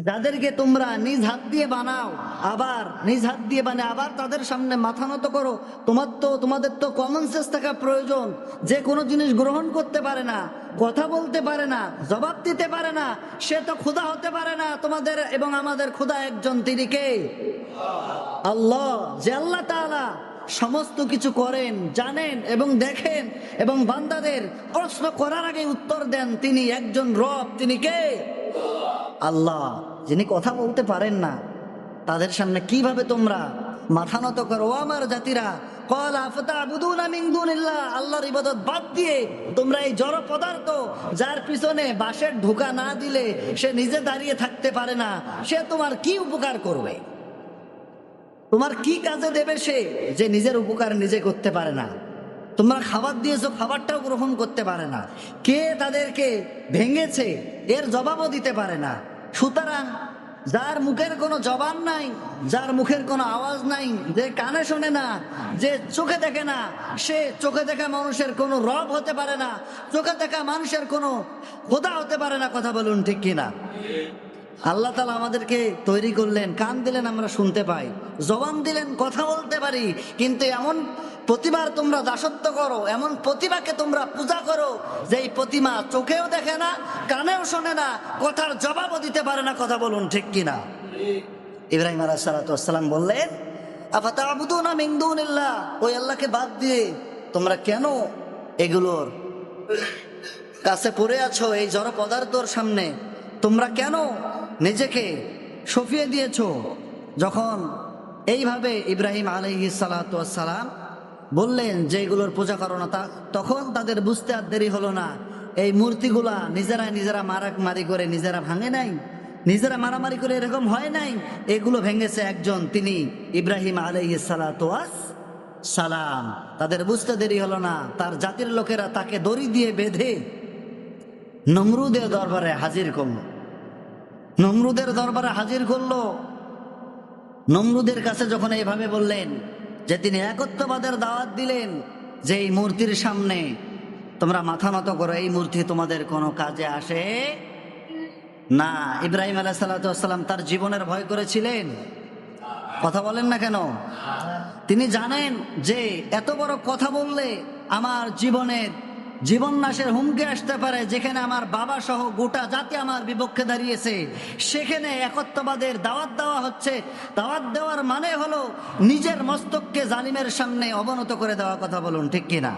যাদেরকে তোমরা নিজ হাত দিয়ে বানাও, আবার নিজ হাত দিয়ে বানিয়ে আবার তাদের সামনে মাথা নত করো। তোমাদের তো কমন সেন্স থাকা প্রয়োজন। যে কোনো জিনিস গ্রহণ করতে পারে না, কথা বলতে পারে না, জবাব দিতে পারে না, সে তো খোদা হতে পারে না। তোমাদের এবং আমাদের খোদা একজন, তিনি কে? আল্লাহ। যে আল্লাহ তাআলা সমস্ত কিছু করেন, জানেন এবং দেখেন এবং বান্দাদের প্রশ্ন করার আগে উত্তর দেন, তিনি একজন রব। তিনি কে? আল্লাহ। যিনি কথা বলতে পারেন না, তাদের সামনে কিভাবে তোমরা মাথা নত করো? ও আমার জাতিরা, ক্বালা আফতা'বুদুনা মিন দুনিল্লাহ, আল্লাহর ইবাদত বাদ দিয়ে তোমরা এই জড় পদার্থ, যার পিছনে বাঁশের ঢোকা না দিলে সে নিজে দাঁড়িয়ে থাকতে পারে না, সে তোমার কি উপকার করবে? তোমার কি কাজে দেবে সে, যে নিজের উপকার নিজে করতে পারে না? তোমরা খাবার দিয়েছো, খাবারটাও গ্রহণ করতে পারে না। কে তাদেরকে ভেঙেছে এর জবাবও দিতে পারে না। সুতরাং যার মুখের কোনো জবান নাই, যার মুখের কোনো আওয়াজ নাই, যে কানে শোনে না, যে চোখে দেখে না, সে চোখে দেখা মানুষের কোনো রব হতে পারে না, চোখে দেখা মানুষের কোনো খোদা হতে পারে না। কথা বলুন ঠিক কিনা? আল্লাহ তাআলা আমাদেরকে তৈরি করলেন, কান দিলেন আমরা শুনতে পাই, জবান দিলেন কথা বলতে পারি, কিন্তু এমন প্রতিমার তোমরা দাসত্ব করো, এমন প্রতিমাকে তোমরা পূজা করো, যে এই প্রতিমা চোখেও দেখে না, কানেও শোনে না, কথার জবাবও দিতে পারে না। কথা বলুন ঠিক কিনা? ইব্রাহিম আলাইহিস সালাতু ওয়াস সালাম বললেন, আফাতা'বুদুনা মিন দুনিল্লাহ, ওই আল্লাহকে বাদ দিয়ে তোমরা কেন এগুলোর কাছে পড়ে আছো? এই জড় পদার্থর সামনে তোমরা কেন নিজেকে সঁপিয়ে দিয়েছো? যখন এইভাবে ইব্রাহিম আলাইহিস সালাতু ওয়াস সালাম বললেন যে এগুলোর পূজা করো না, তখন তাদের বুঝতে আর দেরি হলো না। এই মূর্তিগুলা নিজেরা মারামারি করে নিজেরা ভাঙে নাই, নিজেরা মারামারি করে এরকম হয় নাই, এগুলো ভেঙেছে একজন, তিনি ইব্রাহিম আলাইহিস সালাতু ওয়াস সালাম। তাদের বুঝতে দেরি হলো না, তার জাতির লোকেরা তাকে দড়ি দিয়ে বেঁধে নমরুদের দরবারে হাজির করলো। নমরুদের দরবারে হাজির করলো। নমরুদের কাছে যখন এইভাবে বললেন যে তিনি একত্ববাদের দাওয়াত দিলেন, যে এই মূর্তির সামনে তোমরা মাথা নত করো, এই মূর্তি তোমাদের কোনো কাজে আসে না। ইব্রাহিম আলাইহিস সালাতু ওয়াস সালাম তার জীবনের ভয় করেছিলেন? কথা বলেন না কেন? তিনি জানেন যে এত বড় কথা বললে আমার জীবন নাশের হুমকি আসতে পারে। যেখানে আমার বাবা সহ গোটা জাতি আমার বিপক্ষে দাঁড়িয়েছে, সেখানে একত্ববাদের দাওয়াত দেওয়া হচ্ছে। দাওয়াত দেওয়ার মানে হলো নিজের মস্তককে জালিমের সামনে অবনত করে দেওয়া। কথা বলুন ঠিক কিনা?